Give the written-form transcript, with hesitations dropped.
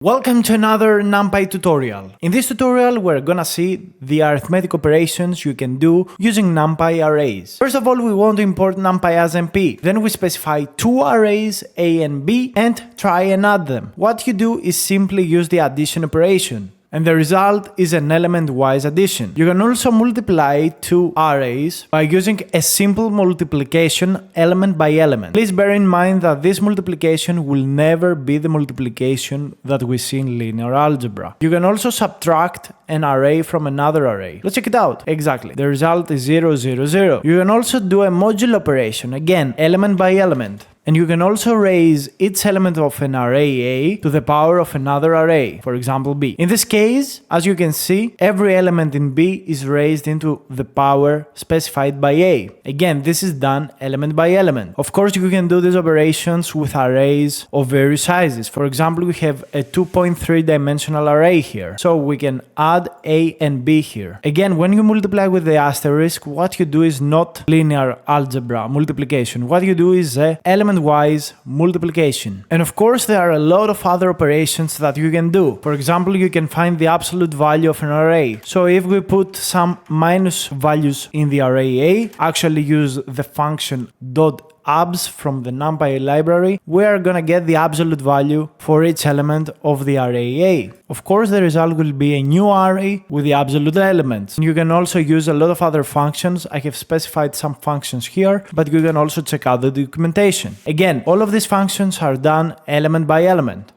Welcome to another Numpy tutorial. In this tutorial we're gonna see the arithmetic operations you can do using Numpy arrays. First of all, we want to import Numpy as MP. Then we specify two arrays A and B and try and add them. What you do is simply use the addition operation. And the result is an element-wise addition. You can also multiply two arrays by using a simple multiplication element by element. Please bear in mind that this multiplication will never be the multiplication that we see in linear algebra. You can also subtract an array from another array. Let's check it out. Exactly. The result is 0, 0, 0. You can also do a modulo operation, again, element by element. And you can also raise each element of an array A to the power of another array, for example B. In this case, as you can see, every element in B is raised into the power specified by A. Again, this is done element by element. Of course, you can do these operations with arrays of various sizes. For example, we have a 2.3 dimensional array here. So we can add A and B here. Again, when you multiply with the asterisk, what you do is not linear algebra multiplication. What you do is element-wise multiplication. And of course, there are a lot of other operations that you can do. For example, you can find the absolute value of an array. So if we put some minus values in the array A, actually use the function .abs from the Numpy library, we are gonna get the absolute value for each element of the array A. Of course, the result will be a new array with the absolute elements. You can also use a lot of other functions. I have specified some functions here, but you can also check out the documentation. Again, all of these functions are done element by element.